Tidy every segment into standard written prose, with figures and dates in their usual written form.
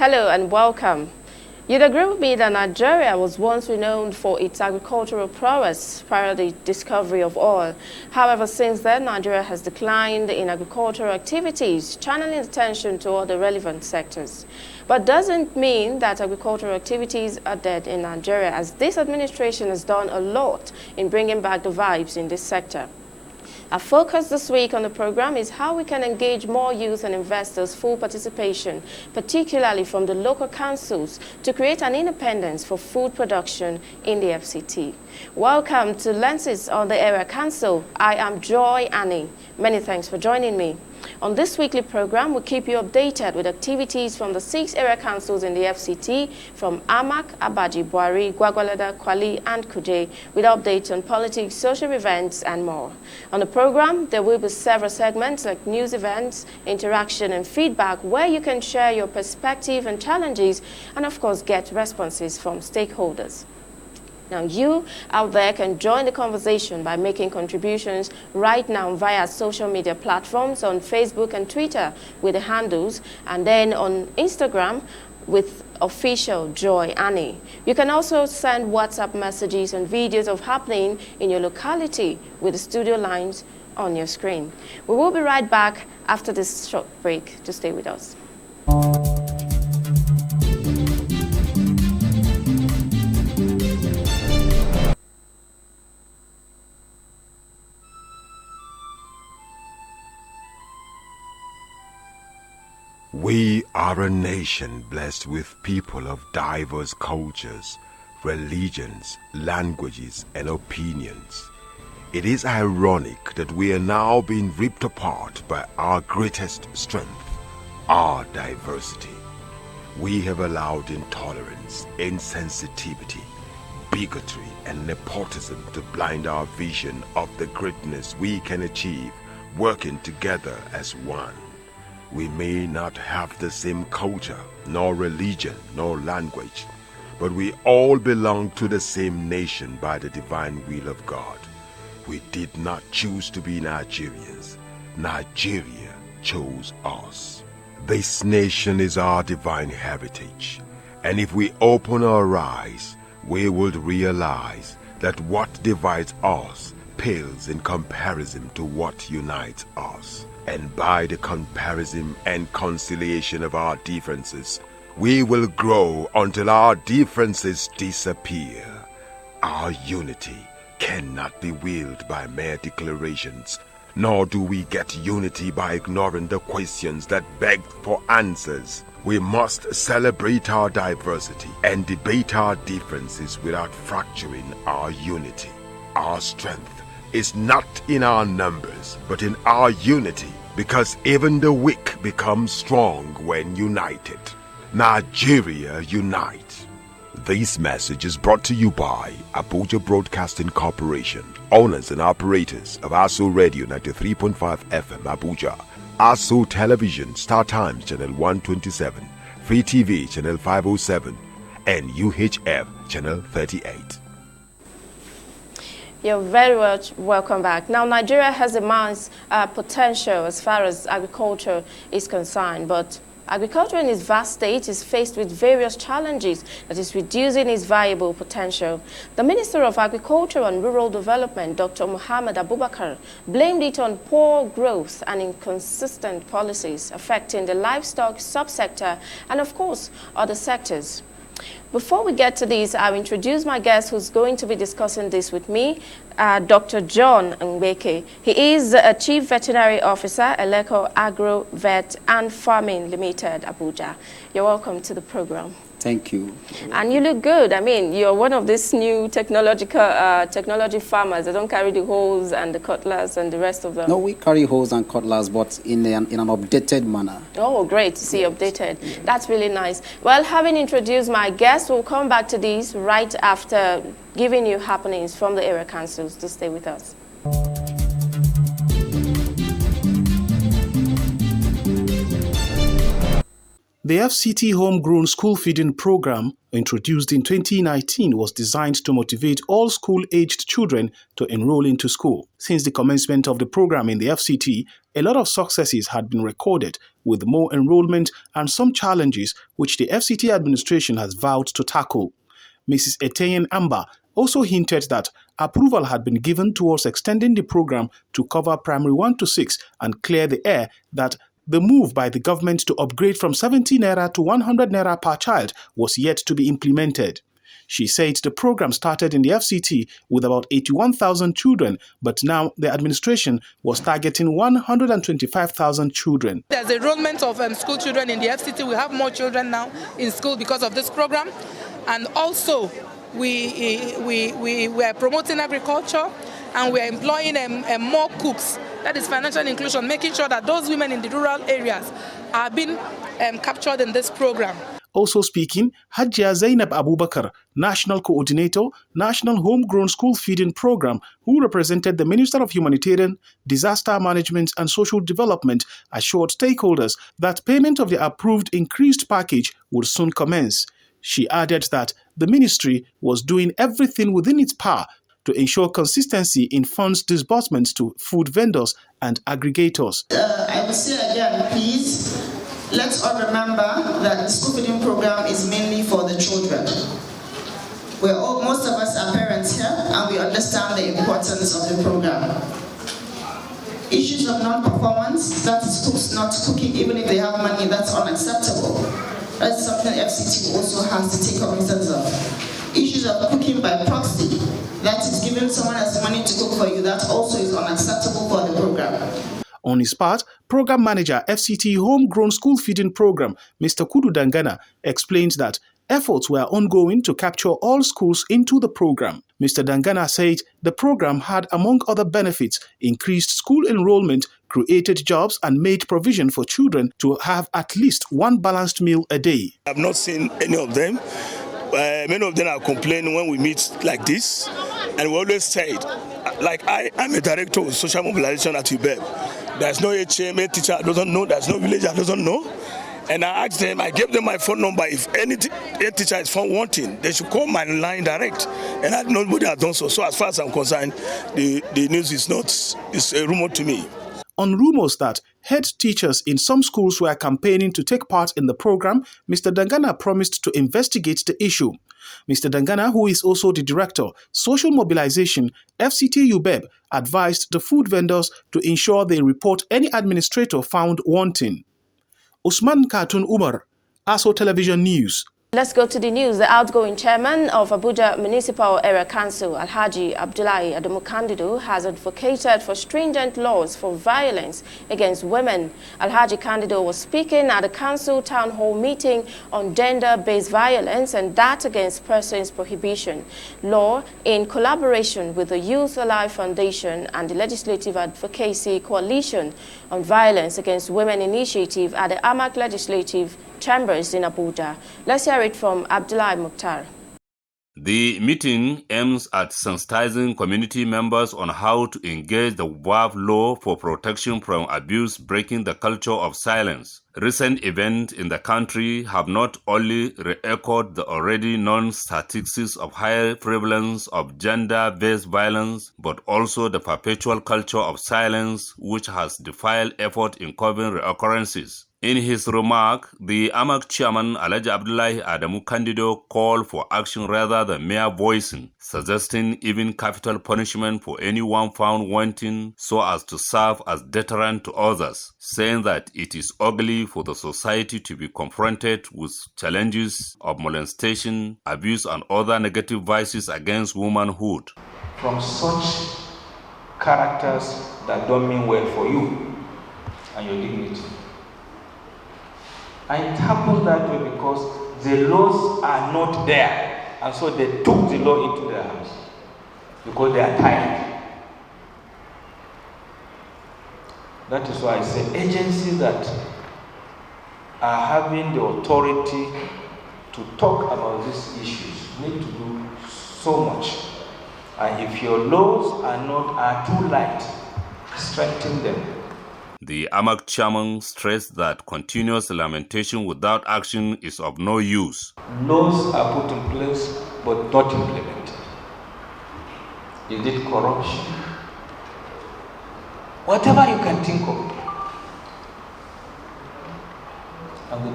Hello and welcome. You'd agree with me that Nigeria was once renowned for its agricultural prowess prior to the discovery of oil. However, since then, Nigeria has declined in agricultural activities, channeling attention to all the relevant sectors. But doesn't mean that agricultural activities are dead in Nigeria, as this administration has done a lot in bringing back the vibes in this sector. Our focus this week on the program is how we can engage more youth and investors' full participation, particularly from the local councils, to create an independence for food production in the FCT. Welcome to Lenses on the Area Council. I am Joy Annie. Many thanks for joining me. On this weekly program, we'll keep you updated with activities from the 6 area councils in the FCT, from Amak, Abaji, Buari, Gwagwalada, Kwali, and Kuje, with updates on politics, social events, and more. On the program, there will be several segments like news events, interaction, and feedback, where you can share your perspective and challenges, and of course, get responses from stakeholders. Now, you out there can join the conversation by making contributions right now via social media platforms on Facebook and Twitter with the handles, and then on Instagram with official Joy Annie. You can also send WhatsApp messages and videos of happening in your locality with the studio lines on your screen. We will be right back after this short break. To stay with us. We are a nation blessed with people of diverse cultures, religions, languages, and opinions. It is ironic that we are now being ripped apart by our greatest strength, our diversity. We have allowed intolerance, insensitivity, bigotry, and nepotism to blind our vision of the greatness we can achieve working together as one. We may not have the same culture, nor religion, nor language, but we all belong to the same nation by the divine will of God. We did not choose to be Nigerians. Nigeria chose us. This nation is our divine heritage, and if we open our eyes, we would realize that what divides us pales in comparison to what unites us. And by the comparison and conciliation of our differences, we will grow until our differences disappear. Our unity cannot be willed by mere declarations, nor do we get unity by ignoring the questions that beg for answers. We must celebrate our diversity and debate our differences without fracturing our unity. Our strength is not in our numbers, but in our unity, because even the weak become strong when united. Nigeria unite. This message is brought to you by Abuja Broadcasting Corporation, owners and operators of ASO Radio 93.5 FM Abuja, ASO Television Star Times Channel 127, Free TV Channel 507, and UHF Channel 38. You're very welcome back. Now, Nigeria has immense potential as far as agriculture is concerned, but agriculture in its vast state is faced with various challenges that is reducing its viable potential. The Minister of Agriculture and Rural Development, Dr. Muhammad Abubakar, blamed it on poor growth and inconsistent policies affecting the livestock subsector and, of course, other sectors. Before we get to this, I'll introduce my guest who's going to be discussing this with me, Dr. John Mbeke. He is a Chief Veterinary Officer, Eleco Agro Vet and Farming Limited, Abuja. You're welcome to the program. Thank you. And you look good. I mean, you're one of these new technology farmers. They don't carry the hoes and the cutlass and the rest of them. No, we carry hoes and cutlass, but in an updated manner. Oh, great to see updated. Yes. That's really nice. Well, having introduced my guest, we'll come back to these right after giving you happenings from the area councils. To stay with us. The FCT Homegrown School Feeding Program, introduced in 2019, was designed to motivate all school-aged children to enroll into school. Since the commencement of the program in the FCT, a lot of successes had been recorded, with more enrollment and some challenges which the FCT administration has vowed to tackle. Mrs. Eteyen Amba also hinted that approval had been given towards extending the program to cover primary 1 to 6 and clear the air that the move by the government to upgrade from 70 naira to 100 naira per child was yet to be implemented. She said the program started in the FCT with about 81,000 children, but now the administration was targeting 125,000 children. There's enrollment of school children in the FCT. We have more children now in school because of this program. And also, we are promoting agriculture, and we are employing more cooks. That is financial inclusion, making sure that those women in the rural areas are being captured in this program. Also speaking, Hajia Zainab Abubakar, National Coordinator, National Homegrown School Feeding Program, who represented the Minister of Humanitarian, Disaster Management and Social Development, assured stakeholders that payment of the approved increased package would soon commence. She added that the ministry was doing everything within its power to ensure consistency in funds disbursements to food vendors and aggregators. I will say again, please, let's all remember that the school feeding program is mainly for the children. Most of us are parents here, and we understand the importance of the program. Issues of non-performance, that is cooks not cooking even if they have money, that's unacceptable. That's something FCT also has to take cognizance of. Issues of cooking by proxy, that is giving someone else money to cook for you, that also is unacceptable for the program. On his part, Program Manager FCT Homegrown School Feeding Program, Mr. Kudu Dangana, explained that efforts were ongoing to capture all schools into the program. Mr. Dangana said the program had, among other benefits, increased school enrollment, created jobs, and made provision for children to have at least one balanced meal a day. I've not seen any of them. Many of them are complaining when we meet like this, and we always said, like I'm a director of social mobilization at UBEB. There's no HMA teacher that doesn't know, there's no villager that doesn't know. And I asked them, I gave them my phone number. If any teacher is found wanting, they should call my line direct. And nobody has done so. So as far as I'm concerned, the news is a rumor to me. On rumors that head teachers in some schools were campaigning to take part in the program, Mr. Dangana promised to investigate the issue. Mr. Dangana, who is also the director, Social Mobilization, FCT UBEB, advised the food vendors to ensure they report any administrator found wanting. Usman Katun Umar, ASO Television News. Let's go to the news. The outgoing chairman of Abuja Municipal Area Council, Alhaji Abdullahi Adamu Kandido, has advocated for stringent laws for violence against women. Alhaji Kandido was speaking at the council town hall meeting on gender-based violence and that against persons prohibition law in collaboration with the Youth Alive Foundation and the Legislative Advocacy Coalition on Violence Against Women initiative at the AMAC Legislative Chambers in Abuja. Let's hear it from Abdullahi Mukhtar. The meeting aims at sensitizing community members on how to engage the WAF law for protection from abuse, breaking the culture of silence. Recent events in the country have not only re-echoed the already known statistics of high prevalence of gender-based violence, but also the perpetual culture of silence, which has defiled effort in curbing reoccurrences. In his remark, the AMAC chairman Alhaji Abdullahi Adamu Kandido called for action rather than mere voicing, suggesting even capital punishment for anyone found wanting so as to serve as deterrent to others, saying that it is ugly for the society to be confronted with challenges of molestation, abuse and other negative vices against womanhood. From such characters that don't mean well for you and your dignity. And it happens that way because the laws are not there, and so they took the law into their hands because they are tired. That is why I say agencies that are having the authority to talk about these issues need to do so much. And if your laws are too light, strengthen them. The AMAC chairman stressed that continuous lamentation without action is of no use. Laws are put in place but not implemented. Is it corruption? Whatever you can think of.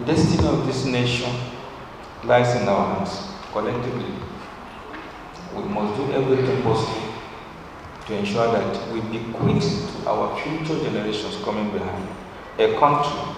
destiny of this nation lies in our hands collectively. We must do everything possible to ensure that we bequeath to our future generations coming behind a country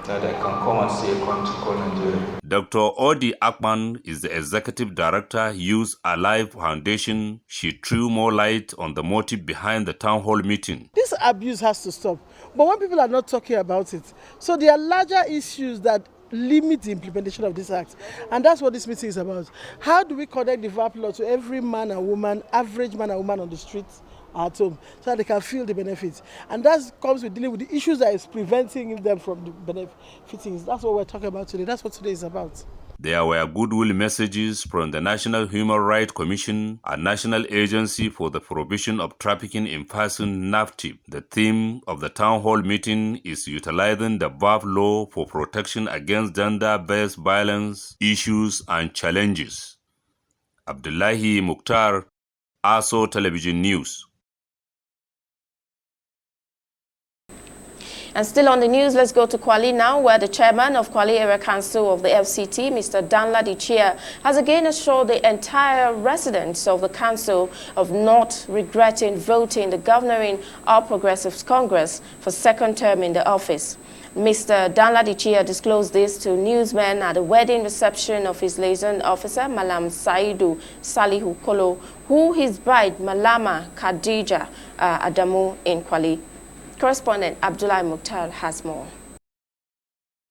that I can come and see a country called Nigeria. Dr. Odi Akman is the executive director, Youth Alive Foundation. She threw more light on the motive behind the town hall meeting. This abuse has to stop, but when people are not talking about it, so there are larger issues that limit the implementation of this act, and that's what this meeting is about. How do we connect the VAP law to every man and woman, average man and woman on the streets at home, so that they can feel the benefits? And that comes with dealing with the issues that is preventing them from the benefiting. That's what we're talking about today. That's what today is about. There were goodwill messages from the National Human Rights Commission, a national agency for the prohibition of trafficking in person, NAFTIP. The theme of the town hall meeting is utilizing the VAP law for protection against gender-based violence, issues and challenges. Abdullahi Mukhtar, ASO Television News. And still on the news, let's go to Kwali now, where the chairman of Kwali Area Council of the FCT, Mr. Danladi Chia, has again assured the entire residents of the council of not regretting voting the governing All Progressives Congress for second term in the office. Mr. Danladi Chia disclosed this to newsmen at the wedding reception of his liaison officer, Malam Saidu Salihu Kolo, who his bride, Malama Khadija Adamu in Kwali. Correspondent Abdullah Mukhtar has more.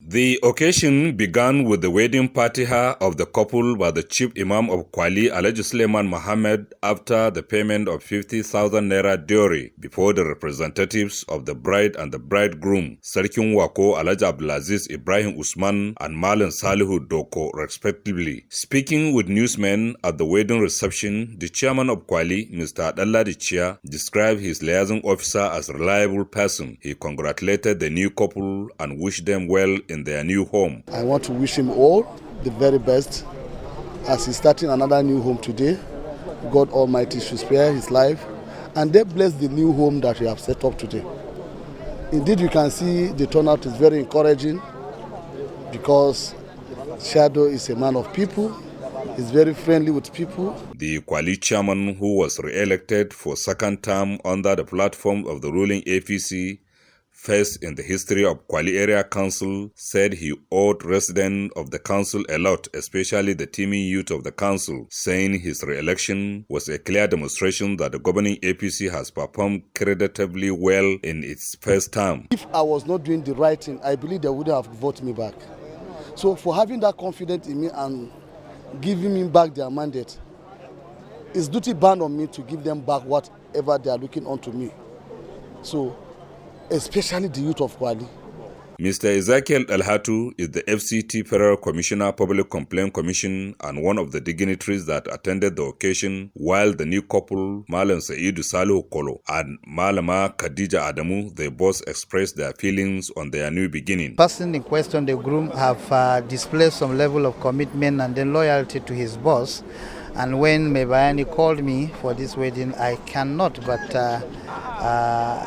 The occasion began with the wedding fatiha of the couple by the chief imam of Kwali, Alhaji Suleiman Mohammed, after the payment of 50,000 naira dowry before the representatives of the bride and the bridegroom, Sarkin Wako, Alhaji Abdulaziz Ibrahim Usman and Malan Salihu Doko, respectively. Speaking with newsmen at the wedding reception, the chairman of Kwali, Mr. Danladi Chia, described his liaison officer as a reliable person. He congratulated the new couple and wished them well in their new home. I want to wish him all the very best as he's starting another new home today. God Almighty should spare his life and they bless the new home that we have set up today. Indeed, you can see the turnout is very encouraging because Shadow is a man of people. He's very friendly with people. The Kwali chairman, who was re-elected for second term under the platform of the ruling APC, first in the history of Kwali Area Council, said he owed residents of the council a lot, especially the teeming youth of the council, saying his re-election was a clear demonstration that the governing APC has performed creditably well in its first term. If I was not doing the right thing, I believe they wouldn't have voted me back. So for having that confidence in me and giving me back their mandate, it's duty bound on me to give them back whatever they are looking onto me. So especially the youth of Kwali. Mr. Ezekiel Elhatu is the FCT Federal Commissioner Public Complaint Commission and one of the dignitaries that attended the occasion, while the new couple, Malam Saidu Salihu Kolo and Malama Khadija Adamu, they both expressed their feelings on their new beginning. The person in question, the groom, have displayed some level of commitment and then loyalty to his boss. And when Mebayani called me for this wedding, I cannot but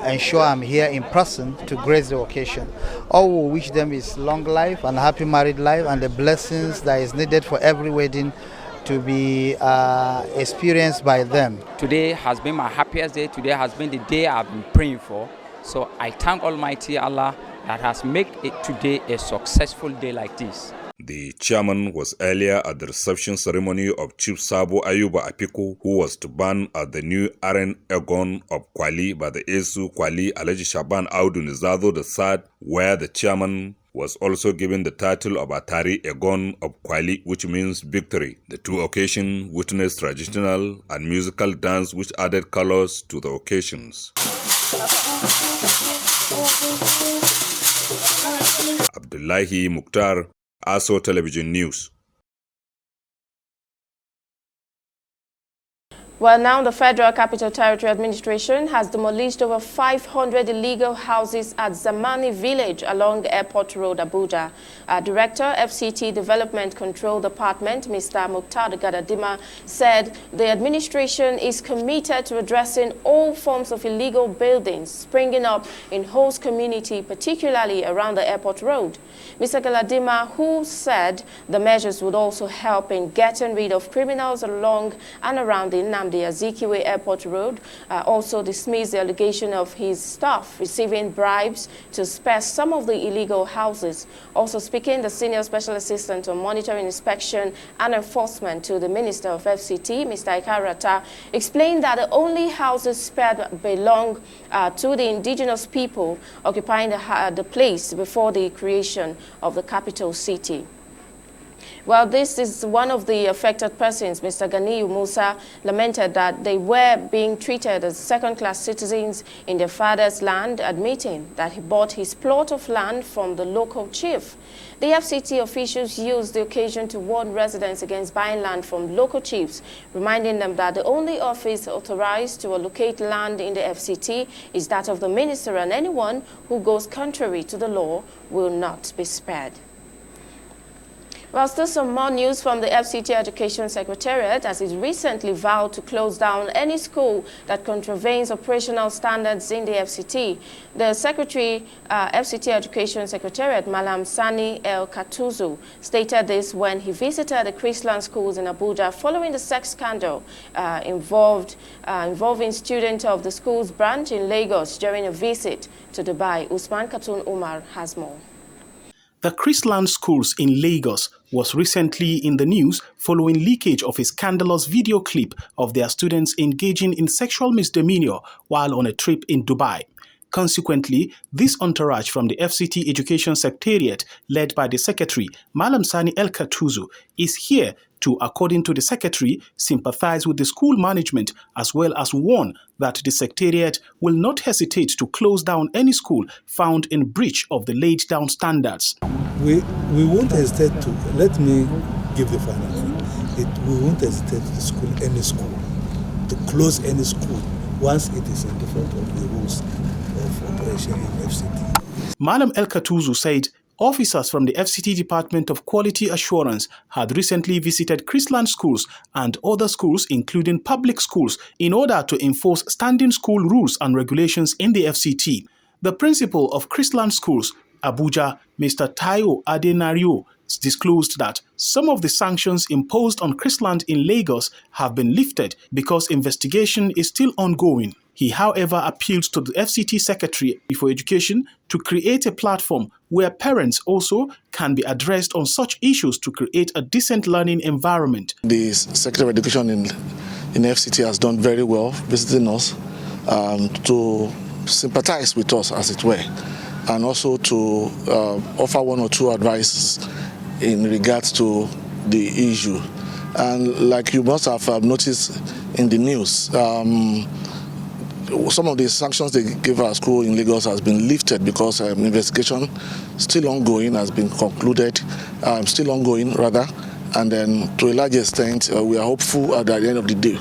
ensure I'm here in person to grace the occasion. All we wish them is long life and happy married life and the blessings that is needed for every wedding to be experienced by them. Today has been my happiest day. Today has been the day I've been praying for. So I thank Almighty Allah that has made it today a successful day like this. The chairman was earlier at the reception ceremony of Chief Sabo Ayuba Apiku, who was to ban at the new Aren Egon of Kwali by the Esu Kwali Alhaji Shaban Audu Nizado III, where the chairman was also given the title of Atari Egon of Kwali, which means victory. The two occasions witnessed traditional and musical dance which added colors to the occasions. Abdullahi Mukhtar, ASO Television News. Well, now the Federal Capital Territory Administration has demolished over 500 illegal houses at Zamani Village along Airport Road, Abuja. Director, FCT Development Control Department, Mr. Mukhtar Gadadima, said the administration is committed to addressing all forms of illegal buildings springing up in host community, particularly around the Airport Road. Mr. Galadima, who said the measures would also help in getting rid of criminals along and around the Nnamdi Azikiwe Airport Road, also dismissed the allegation of his staff receiving bribes to spare some of the illegal houses. Also speaking, the Senior Special Assistant on Monitoring, Inspection and Enforcement to the Minister of FCT, Mr. Ikarata, explained that the only houses spared belong to the indigenous people occupying the place before the creation of the capital city. Well, this is one of the affected persons. Mr. Ganiyu Musa lamented that they were being treated as second-class citizens in their father's land, admitting that he bought his plot of land from the local chief. The FCT officials used the occasion to warn residents against buying land from local chiefs, reminding them that the only office authorized to allocate land in the FCT is that of the minister, and anyone who goes contrary to the law will not be spared. Well, still some more news from the FCT Education Secretariat, as it recently vowed to close down any school that contravenes operational standards in the FCT. The Secretary, FCT Education Secretariat, Malam Sani El Katuzu, stated this when he visited the Chrisland schools in Abuja following the sex scandal involving students of the school's branch in Lagos during a visit to Dubai. Usman Katun Umar has more. The Chrisland schools in Lagos was recently in the news following leakage of a scandalous video clip of their students engaging in sexual misdemeanor while on a trip in Dubai. Consequently, this entourage from the FCT Education Secretariat, led by the Secretary, Malam Sani El Katuzu, is here to, according to the Secretary, sympathize with the school management as well as warn that the Secretariat will not hesitate to close down any school found in breach of the laid down standards. We won't hesitate to, let me give the final thing, we won't hesitate to any school, to close any school once it is in default of the rules of operation in FCT. Malam El Katuzu said officers from the FCT Department of Quality Assurance had recently visited Chrisland schools and other schools, including public schools, in order to enforce standing school rules and regulations in the FCT. The principal of Chrisland schools, Abuja, Mr. Tayo Adenario, disclosed that some of the sanctions imposed on Chrisland in Lagos have been lifted because investigation is still ongoing. He, however, appealed to the FCT Secretary for Education to create a platform where parents also can be addressed on such issues to create a decent learning environment. The Secretary of Education in FCT has done very well visiting us to sympathize with us, as it were, and also to offer one or two advices in regards to the issue. And like you must have noticed in the news, some of the sanctions they gave our school in Lagos has been lifted because investigation still ongoing, has been concluded, still ongoing rather, and then to a large extent we are hopeful at the end of the day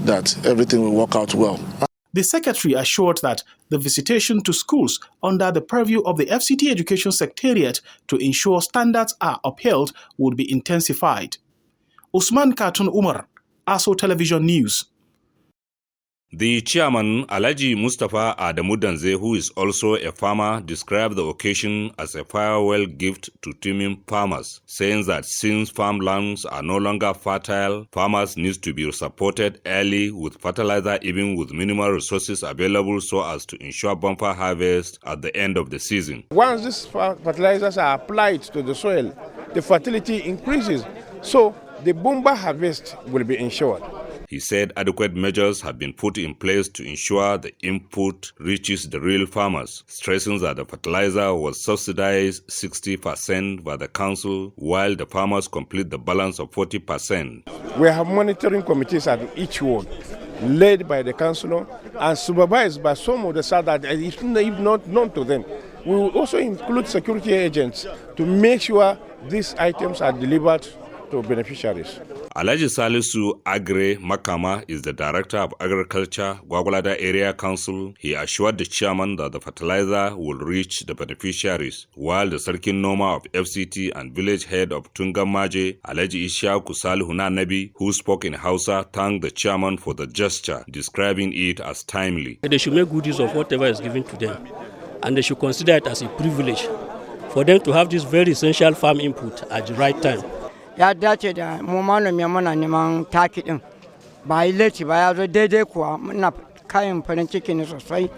that everything will work out well. The Secretary assured that the visitation to schools under the purview of the FCT Education Secretariat to ensure standards are upheld would be intensified. Usman Katun Umar, ASO Television News. The chairman, Alhaji Mustafa Adamu Danze, who is also a farmer, described the occasion as a farewell gift to teeming farmers, saying that since farmlands are no longer fertile, farmers need to be supported early with fertilizer, even with minimal resources available, so as to ensure bumper harvest at the end of the season. Once these fertilizers are applied to the soil, the fertility increases, so the bumper harvest will be ensured. He said adequate measures have been put in place to ensure the input reaches the real farmers, stressing that the fertilizer was subsidized 60% by the council, while the farmers complete the balance of 40%. We have monitoring committees at each ward, led by the councillor and supervised by some of the staff that is not known to them. We will also include security agents to make sure these items are delivered to beneficiaries. Alhaji Salisu Agre Makama is the Director of Agriculture, Gwagwalada Area Council. He assured the chairman that the fertilizer will reach the beneficiaries, while the Sarkin Noma of FCT and village head of Tungamaje, Alhaji Ishaku Salihuna Nabi, who spoke in Hausa, thanked the chairman for the gesture, describing it as timely. They should make good use of whatever is given to them, and they should consider it as a privilege for them to have this very essential farm input at the right time. Ya dace da mu manomi muna neman taki din ba yi laifi ba ya zo daidai kuwa muna kayan farin ciki ne sosai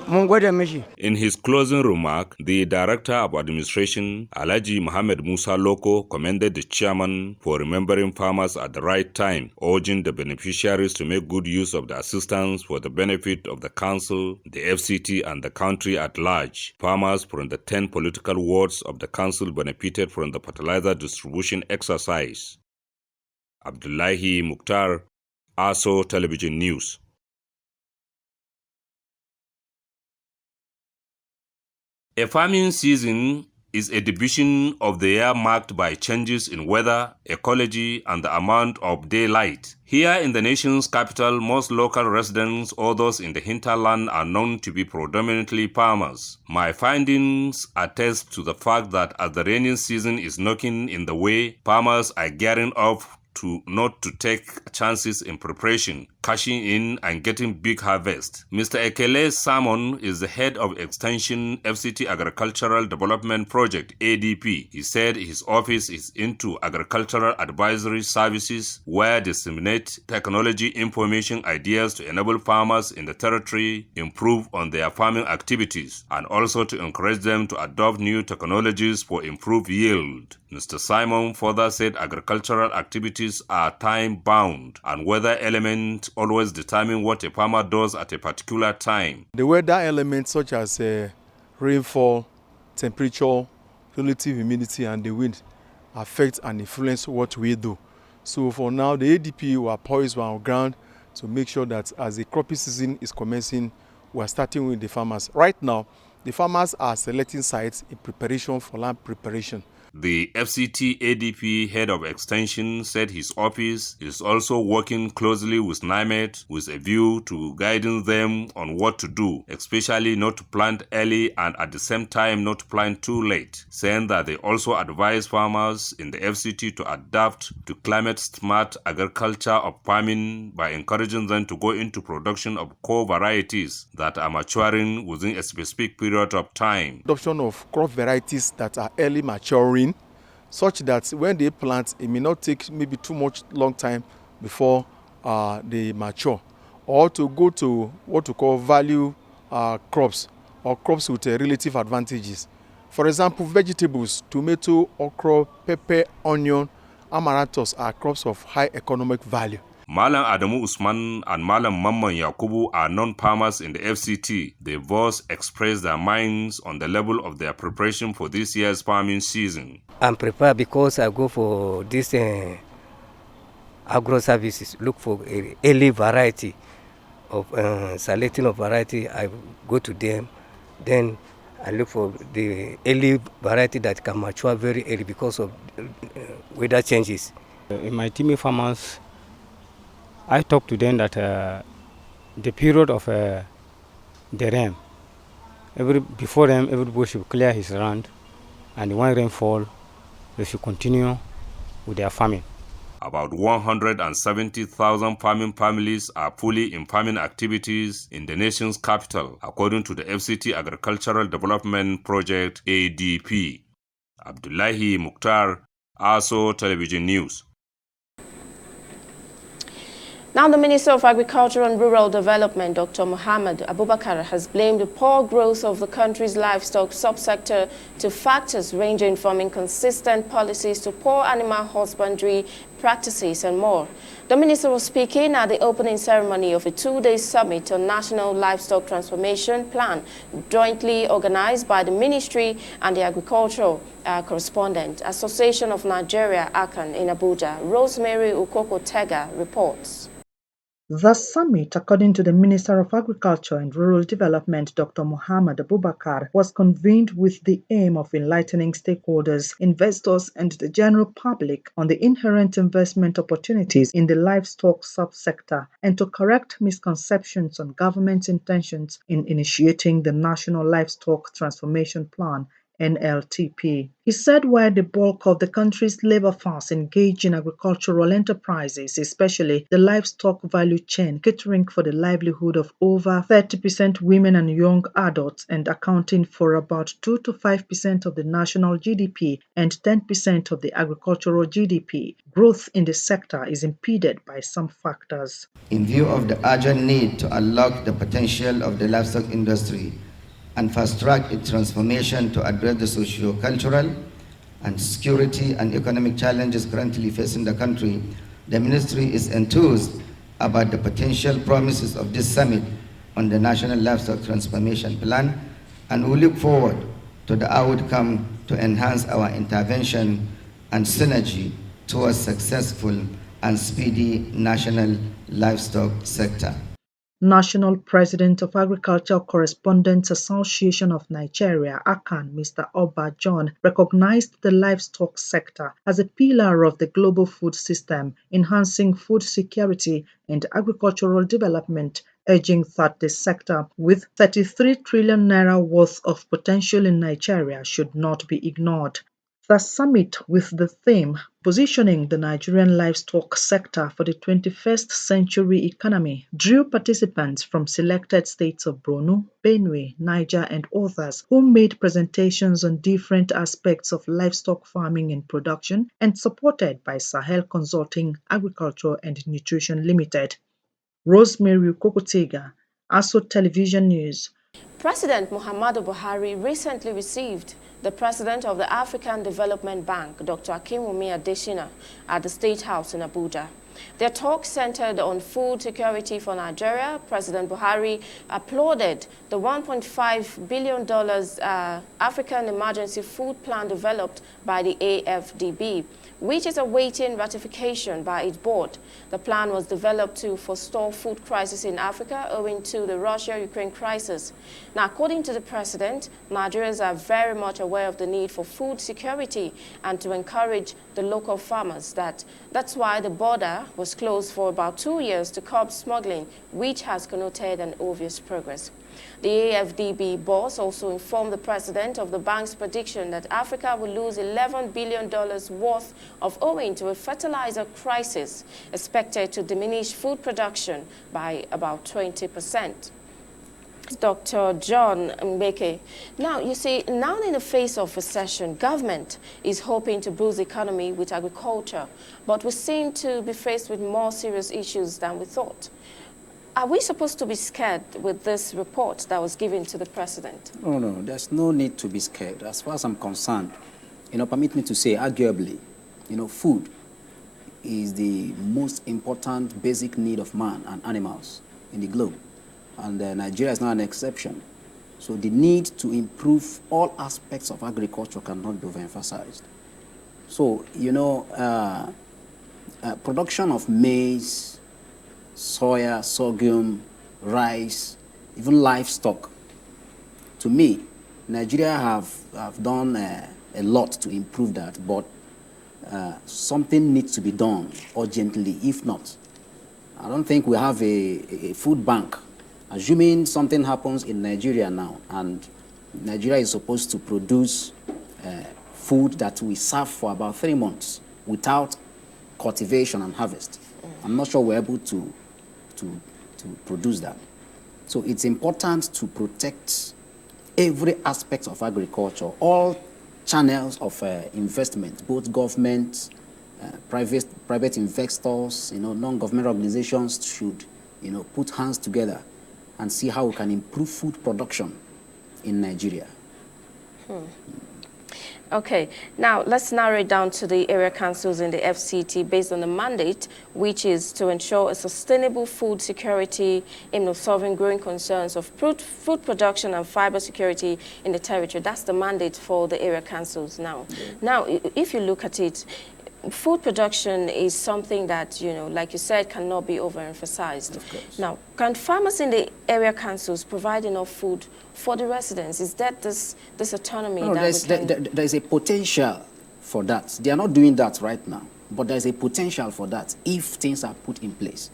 mun gode mishi. In his closing remark, the Director of Administration, Alhaji Muhammad Musa Loko, commended the chairman for remembering farmers at the right time, urging the beneficiaries to make good use of the assistance for the benefit of the council, the FCT, and the country at large. Farmers from the 10 political wards of the council benefited from the fertilizer distribution exercise. Abdullahi Mukhtar, ASO Television News. A farming season is a division of the year marked by changes in weather, ecology, and the amount of daylight. Here in the nation's capital, most local residents or those in the hinterland are known to be predominantly farmers. My findings attest to the fact that as the rainy season is knocking in the way, farmers are gearing up not to take chances in preparation, cashing in and getting big harvest. Mr. Ekele Salmon is the head of Extension FCT Agricultural Development Project, ADP. He said his office is into agricultural advisory services where disseminate technology information ideas to enable farmers in the territory improve on their farming activities and also to encourage them to adopt new technologies for improved yield. Mr. Simon further said agricultural activities are time-bound and weather elements always determine what a farmer does at a particular time. The weather elements such as rainfall, temperature, relative humidity and the wind affect and influence what we do. So for now, the ADP we are poised on ground to make sure that as the cropping season is commencing, we are starting with the farmers. Right now, the farmers are selecting sites in preparation for land preparation. The FCT ADP head of extension said his office is also working closely with NIMET with a view to guiding them on what to do, especially not to plant early and at the same time not to plant too late, saying that they also advise farmers in the FCT to adapt to climate-smart agriculture of farming by encouraging them to go into production of core varieties that are maturing within a specific period of time. Adoption of crop varieties that are early maturing, such that when they plant, it may not take maybe too much long time before they mature, or to go to what we call value crops or crops with relative advantages. For example, vegetables, tomato, okra, pepper, onion, amaranthus are crops of high economic value. Malam Adamu Usman and Malam Mamman Yakubu are non-farmers in the FCT. They both expressed their minds on the level of their preparation for this year's farming season. I'm prepared because I go for this agro services, look for a early variety of selecting of variety. I go to them, then I look for the early variety that can mature very early because of weather changes. In my team of farmers, I talk to them that the period of the rain, before them, everybody should clear his land, and when rainfall, they should continue with their farming. About 170,000 farming families are fully in farming activities in the nation's capital, according to the FCT Agricultural Development Project, ADP. Abdullahi Mukhtar, ASO Television News. Now, the Minister of Agriculture and Rural Development, Dr. Muhammad Abubakar, has blamed the poor growth of the country's livestock subsector to factors ranging from inconsistent policies to poor animal husbandry practices and more. The minister was speaking at the opening ceremony of a two-day summit on National Livestock Transformation Plan, jointly organized by the ministry and the Agricultural Correspondent Association of Nigeria, ACAN, in Abuja. Rosemary Ukoko-Tega reports. The summit, according to the Minister of Agriculture and Rural Development, Dr. Muhammad Abubakar, was convened with the aim of enlightening stakeholders, investors, and the general public on the inherent investment opportunities in the livestock subsector and to correct misconceptions on government's intentions in initiating the National Livestock Transformation Plan NLTP. He said while the bulk of the country's labor force engage in agricultural enterprises, especially the livestock value chain, catering for the livelihood of over 30% women and young adults and accounting for about 2 to 5% of the national GDP and 10% of the agricultural GDP, growth in the sector is impeded by some factors. In view of the urgent need to unlock the potential of the livestock industry and fast-track its transformation to address the socio-cultural and security and economic challenges currently facing the country, the Ministry is enthused about the potential promises of this summit on the National Livestock Transformation Plan, and we look forward to the outcome to enhance our intervention and synergy towards successful and speedy national livestock sector. National President of Agricultural Correspondents Association of Nigeria, ACAN, Mr. Oba John, recognized the livestock sector as a pillar of the global food system, enhancing food security and agricultural development, urging that the sector, with 33 trillion naira worth of potential in Nigeria, should not be ignored. The summit, with the theme Positioning the Nigerian Livestock Sector for the 21st Century Economy, drew participants from selected states of Borno, Benue, Niger, and others who made presentations on different aspects of livestock farming and production and supported by Sahel Consulting Agriculture and Nutrition Limited. Rosemary Kokotega, ASO Television News. President Muhammadu Buhari recently received the President of the African Development Bank, Dr. Akinwumi Adesina, at the State House in Abuja. Their talk centered on food security for Nigeria. President Buhari applauded the $1.5 billion African Emergency Food Plan developed by the AFDB, which is awaiting ratification by its board. The plan was developed to forestall food crisis in Africa owing to the Russia-Ukraine crisis. Now, according to the president, Nigerians are very much aware of the need for food security and to encourage the local farmers. That's why the border was closed for about 2 years to curb smuggling, which has connoted an obvious progress. The AFDB boss also informed the president of the bank's prediction that Africa will lose $11 billion worth of owing to a fertilizer crisis expected to diminish food production by about 20%. Dr. John Mbeke. Now, you see, now in the face of recession, government is hoping to boost the economy with agriculture, but we seem to be faced with more serious issues than we thought. Are we supposed to be scared with this report that was given to the president? Oh, no, there's no need to be scared. As far as I'm concerned, permit me to say, arguably, food is the most important basic need of man and animals in the globe. And Nigeria is not an exception. So the need to improve all aspects of agriculture cannot be overemphasized. So, production of maize, soya, sorghum, rice, even livestock. To me, Nigeria have done a lot to improve that, but something needs to be done urgently. If not, I don't think we have a food bank. Assuming something happens in Nigeria now, and Nigeria is supposed to produce food that we serve for about 3 months without cultivation and harvest. I'm not sure we're able to produce that. So it's important to protect every aspect of agriculture, all channels of investment, both government, private investors, non-government organizations should, put hands together and see how we can improve food production in Nigeria. Okay, now let's narrow it down to the area councils in the FCT based on the mandate, which is to ensure a sustainable food security in solving growing concerns of food production and fiber security in the territory. That's the mandate for the area councils now. Now, if you look at it, food production is something that, like you said, cannot be overemphasized. Of course. Now, can farmers in the area councils provide enough food for the residents? Is that this autonomy No, that there's a potential for that. They are not doing that right now, but there's a potential for that if things are put in place.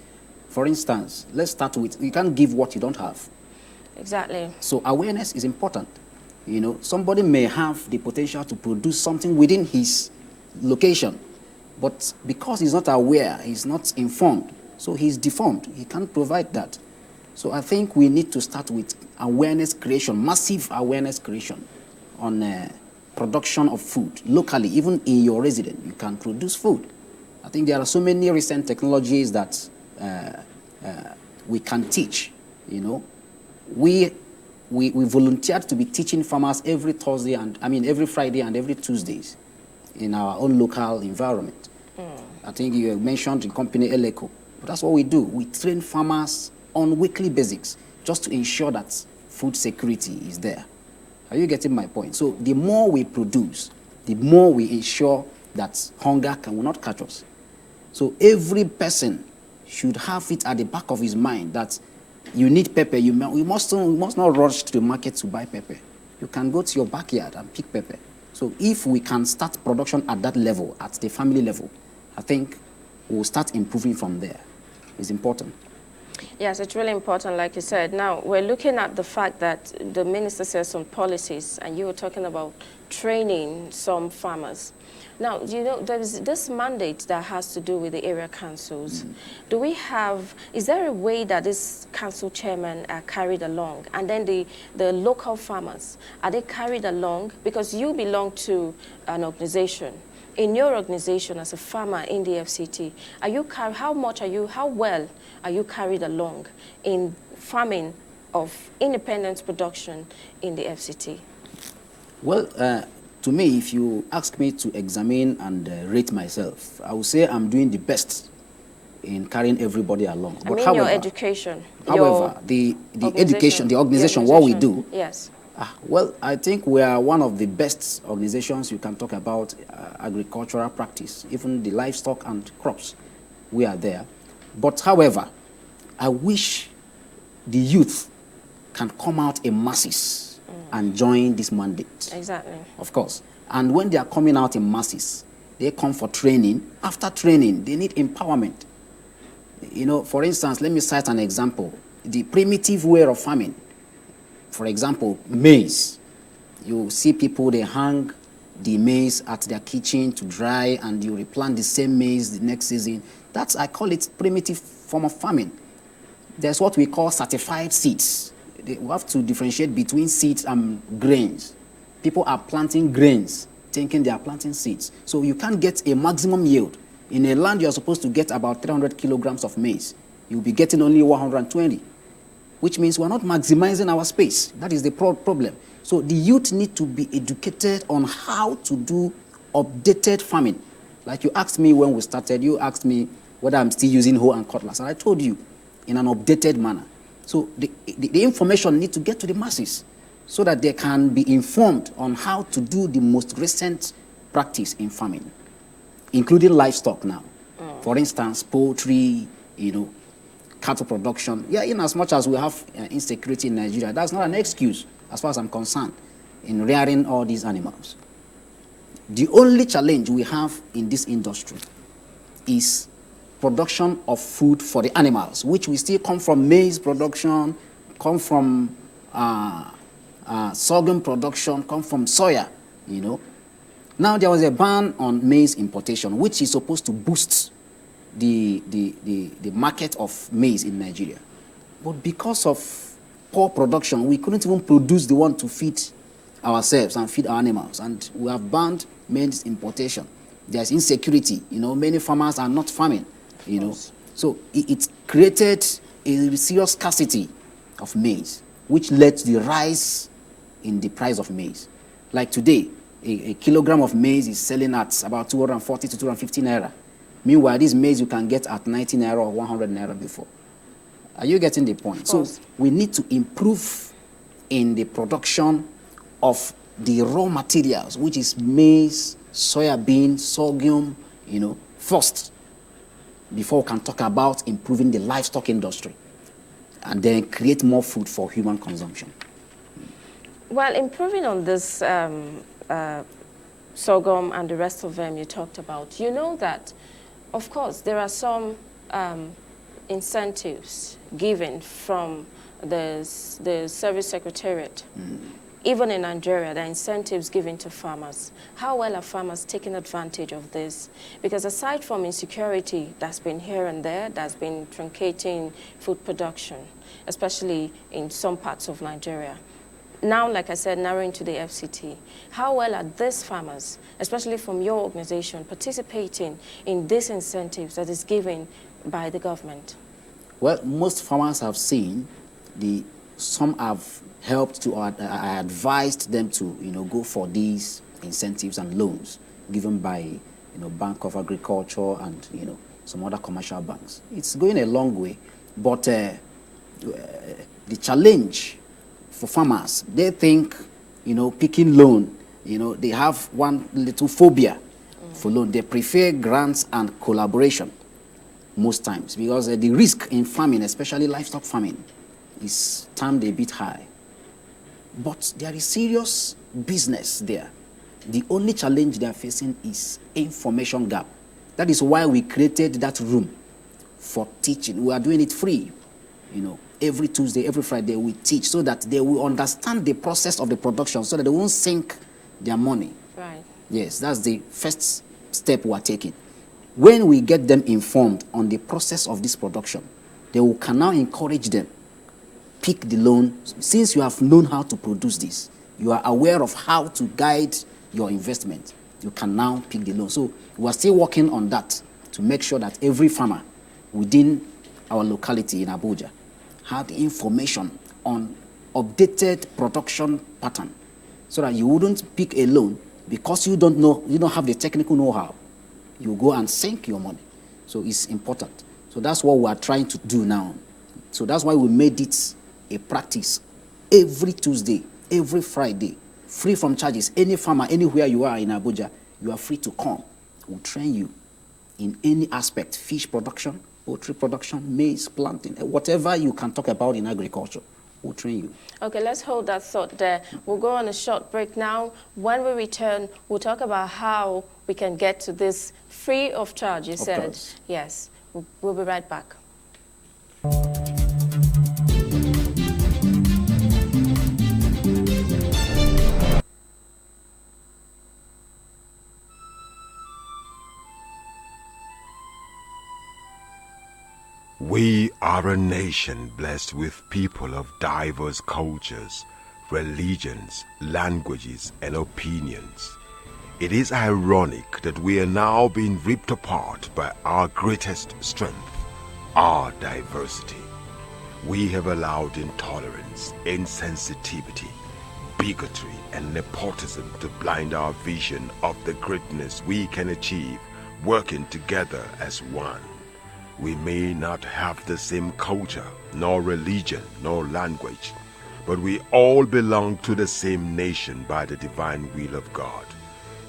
For instance, let's start with, you can't give what you don't have. Exactly. So awareness is important. Somebody may have the potential to produce something within his location, but because he's not aware, he's not informed, so he's deformed. He can't provide that. So I think we need to start with awareness creation, massive awareness creation on production of food locally. Even in your residence, you can produce food. I think there are so many recent technologies that we can teach. We volunteered to be teaching farmers every Friday and every Tuesdays in our own local environment. I think you mentioned the company Eleco. But that's what we do. We train farmers on weekly basics just to ensure that food security is there. Are you getting my point? So the more we produce, the more we ensure that hunger will not catch us. So every person should have it at the back of his mind that you need pepper. We must not rush to the market to buy pepper. You can go to your backyard and pick pepper. So if we can start production at that level, at the family level, I think we'll start improving from there. It's important. Yes, it's really important, like you said. Now, we're looking at the fact that the minister says some policies, and you were talking about training some farmers. Now, there is this mandate that has to do with the area councils. Is there a way that these council chairmen are carried along? And then the local farmers, are they carried along? Because you belong to an organization. In your organization as a farmer in the FCT, how well are you carried along in farming of independent production in the FCT? Well, to me, if you ask me to examine and rate myself, I would say I'm doing the best in carrying everybody along. However, your education. However, the organization, what we do. Yes. Well, I think we are one of the best organizations you can talk about agricultural practice, even the livestock and crops. We are there. But however, I wish the youth can come out in masses and join this mandate. Exactly. Of course. And when they are coming out in masses, they come for training. After training, they need empowerment. For instance, let me cite an example. The primitive way of farming. For example, maize. You see people, they hang the maize at their kitchen to dry, and you replant the same maize the next season. I call it primitive form of farming. There's what we call certified seeds. We have to differentiate between seeds and grains. People are planting grains, thinking they are planting seeds. So you can't get a maximum yield. In a land you're supposed to get about 300 kilograms of maize. You'll be getting only 120. Which means we're not maximizing our space. That is the problem. So the youth need to be educated on how to do updated farming. Like you asked me when we started, you asked me whether I'm still using hoe and cutlass. And I told you in an updated manner. So the information needs to get to the masses so that they can be informed on how to do the most recent practice in farming, including livestock now. For instance, poultry, cattle production. Yeah, in as much as we have insecurity in Nigeria, that's not an excuse, as far as I'm concerned, in rearing all these animals. The only challenge we have in this industry is production of food for the animals, which we still come from maize production, come from sorghum production, come from soya, Now there was a ban on maize importation, which is supposed to boost the market of maize in Nigeria. But because of poor production, we couldn't even produce the one to feed ourselves and feed our animals. And we have banned maize importation. There's insecurity. Many farmers are not farming. So it created a serious scarcity of maize, which led to the rise in the price of maize. Like today, a kilogram of maize is selling at about 240 to 250 naira. Meanwhile, this maize you can get at 90 naira or 100 naira before. Are you getting the point? So we need to improve in the production of the raw materials, which is maize, soya bean, sorghum, first, before we can talk about improving the livestock industry and then create more food for human consumption. Well, improving on this sorghum and the rest of them you talked about, you know that, of course, there are some incentives given from the Service Secretariat. Even in Nigeria, there are incentives given to farmers. How well are farmers taking advantage of this? Because aside from insecurity that's been here and there, that's been truncating food production, especially in some parts of Nigeria. Now, like I said, narrowing to the FCT, how well are these farmers, especially from your organization, participating in these incentives that is given by the government? Well, most farmers have seen, some have helped to, I advised them to, go for these incentives and loans given by, Bank of Agriculture and, some other commercial banks. It's going a long way, but the challenge for farmers, they think, picking loan, they have one little phobia for loan. They prefer grants and collaboration most times because the risk in farming, especially livestock farming, is termed a bit high. But there is serious business there. The only challenge they are facing is information gap. That is why we created that room for teaching. We are doing it free. Every Tuesday, every Friday we teach so that they will understand the process of the production so that they won't sink their money. Right. Yes, that's the first step we are taking. When we get them informed on the process of this production, we can now encourage them. Pick the loan. Since you have known how to produce this, you are aware of how to guide your investment, you can now pick the loan. So we are still working on that to make sure that every farmer within our locality in Abuja have the information on updated production pattern so that you wouldn't pick a loan because you don't know, you don't have the technical know-how. You go and sink your money. So it's important. So that's what we are trying to do now. So that's why we made it a practice every Tuesday, every Friday, free from charges. Any farmer, anywhere you are in Abuja, you are free to come. We'll train you in any aspect, fish production, poultry production, maize, planting, whatever you can talk about in agriculture, we'll train you. Okay, let's hold that thought there. We'll go on a short break now. When we return, we'll talk about how we can get to this free of charge, you said. Course. Yes, we'll be right back. We are a nation blessed with people of diverse cultures, religions, languages, and opinions. It is ironic that we are now being ripped apart by our greatest strength, our diversity. We have allowed intolerance, insensitivity, bigotry, and nepotism to blind our vision of the greatness we can achieve working together as one. We may not have the same culture, nor religion, nor language, but we all belong to the same nation by the divine will of God.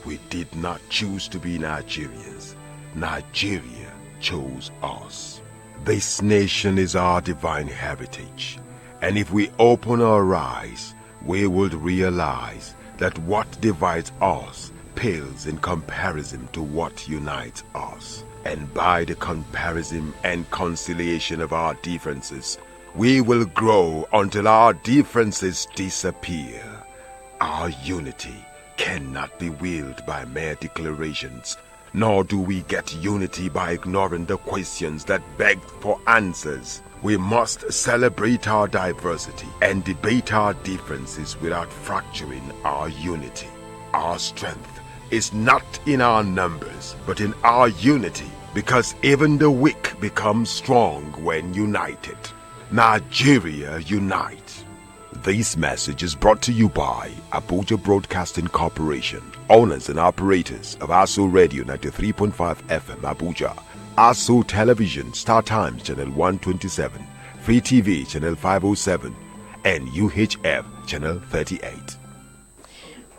We did not choose to be Nigerians. Nigeria chose us. This nation is our divine heritage, and if we open our eyes, we would realize that what divides us pales in comparison to what unites us. And by the comparison and conciliation of our differences, we will grow until our differences disappear. Our unity cannot be willed by mere declarations, nor do we get unity by ignoring the questions that beg for answers. We must celebrate our diversity and debate our differences without fracturing our unity. Our strength is not in our numbers, but in our unity, because even the weak become strong when united. Nigeria unite. This message is brought to you by Abuja Broadcasting Corporation, owners and operators of ASO Radio 93.5 FM Abuja, ASO Television Star Times Channel 127, Free TV Channel 507, and UHF Channel 38.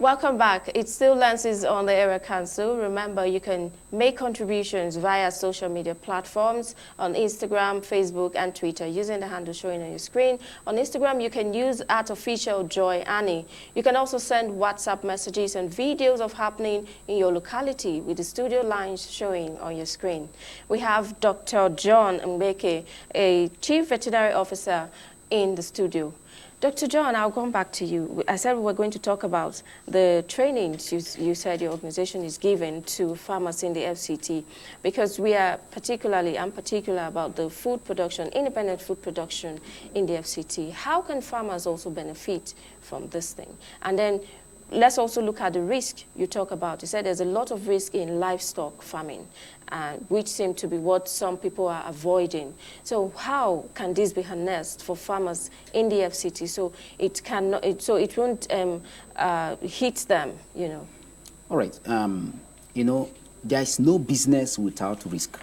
Welcome back. It's still Lances on the Area Council. Remember, you can make contributions via social media platforms on Instagram, Facebook, and Twitter using the handle showing on your screen. On Instagram, you can use @officialjoyannie. You can also send WhatsApp messages and videos of happening in your locality with the studio lines showing on your screen. We have Dr. John Mbeke, a Chief Veterinary Officer in the studio. Dr. John, I'll come back to you. I said we were going to talk about the trainings you said your organization is giving to farmers in the FCT, because we are I'm particular about the food production, independent food production in the FCT. How can farmers also benefit from this thing? And then let's also look at the risk you talk about. You said there's a lot of risk in livestock farming, which seem to be what some people are avoiding. So how can this be harnessed for farmers in the FCT so it won't hit them, you know? All right. You know, there is no business without risk.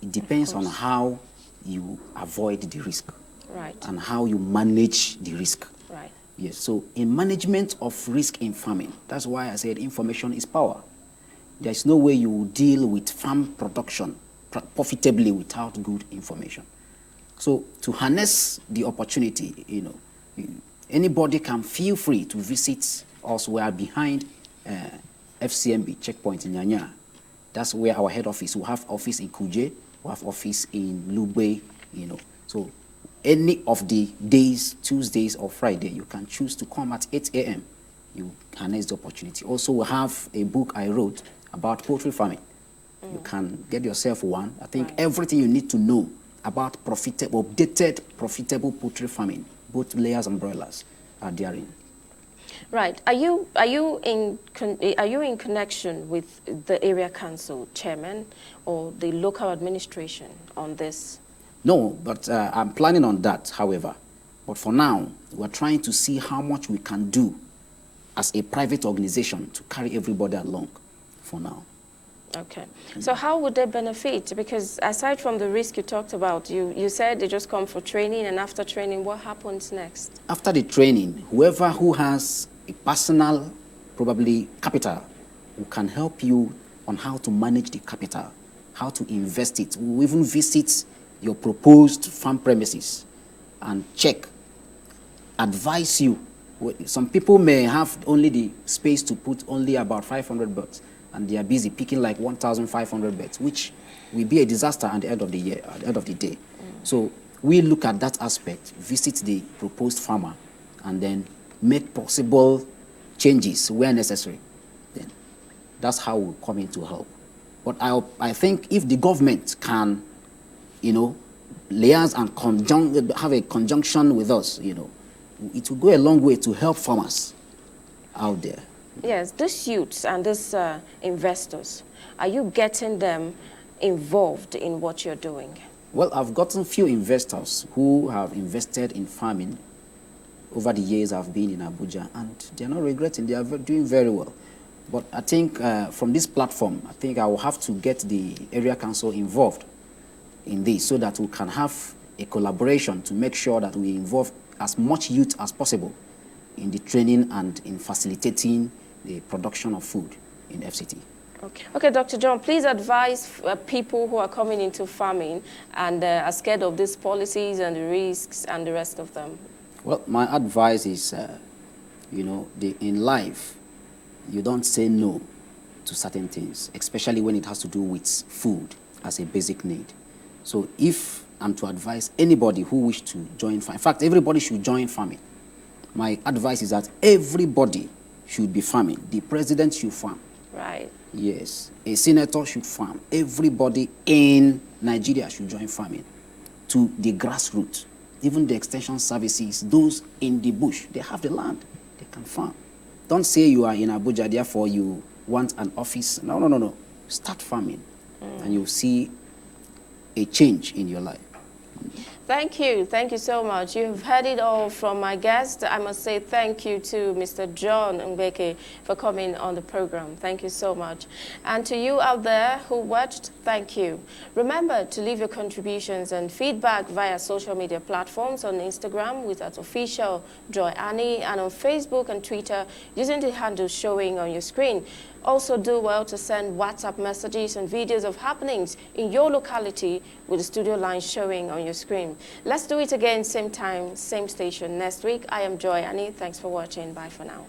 It depends on how you avoid the risk. Right. And how you manage the risk. Right. Yes, so in management of risk in farming, that's why I said information is power. There's no way you deal with farm production profitably without good information. So to harness the opportunity, you know, anybody can feel free to visit us. We are behind FCMB checkpoint in Nyanya. That's where our head office. We have office in Kuje, we have office in Lubwe, you know. So any of the days, Tuesdays or Friday, you can choose to come at 8 a.m. You harness the opportunity. Also, we have a book I wrote about poultry farming. You can get yourself one. I think everything you need to know about updated profitable poultry farming, both layers and broilers, are therein. Right. Are you in connection with the area council chairman or the local administration on this? No, but I'm planning on that, however. But for now, we're trying to see how much we can do as a private organization to carry everybody along for now. Okay. So how would they benefit? Because aside from the risk you talked about, you said they just come for training, and after training, what happens next? After the training, whoever who has a personal, probably capital, who can help you on how to manage the capital, how to invest it. We'll even visit your proposed farm premises and check, advise you. Some people may have only the space to put only about 500 birds, and they are busy picking like 1,500 birds, which will be a disaster at the end of the year, at the end of the day. So we look at that aspect, visit the proposed farmer, and then make possible changes where necessary. Then that's how we'll come in to help. But I think if the government can, you know, liaise and have a conjunction with us, you know, it will go a long way to help farmers out there. Yes, these youths and these investors, are you getting them involved in what you're doing? Well, I've gotten few investors who have invested in farming over the years I've been in Abuja, and they're not regretting, they are doing very well. But I think from this platform, I think I will have to get the area council involved in this so that we can have a collaboration to make sure that we involve as much youth as possible in the training and in facilitating the production of food in FCT. Okay, Dr. John, please advise people who are coming into farming and are scared of these policies and the risks and the rest of them. Well, my advice is, you know, in life, you don't say no to certain things, especially when it has to do with food as a basic need. So if I'm to advise anybody who wish to join farming, in fact, everybody should join farming. My advice is that everybody should be farming. The president should farm. Right. Yes. A senator should farm. Everybody in Nigeria should join farming to the grassroots. Even the extension services, those in the bush, they have the land. They can farm. Don't say you are in Abuja, therefore you want an office. No, no, no, no. Start farming and you'll see a change in your life. Thank you. Thank you so much. You've heard it all from my guest. I must say thank you to Mr. John Mbeke for coming on the program. Thank you so much. And to you out there who watched, thank you. Remember to leave your contributions and feedback via social media platforms on Instagram with @official Joy Annie and on Facebook and Twitter using the handles showing on your screen. Also do well to send WhatsApp messages and videos of happenings in your locality with the studio line showing on your screen. Let's do it again, same time, same station next week. I am Joy Annie. Thanks for watching. Bye for now.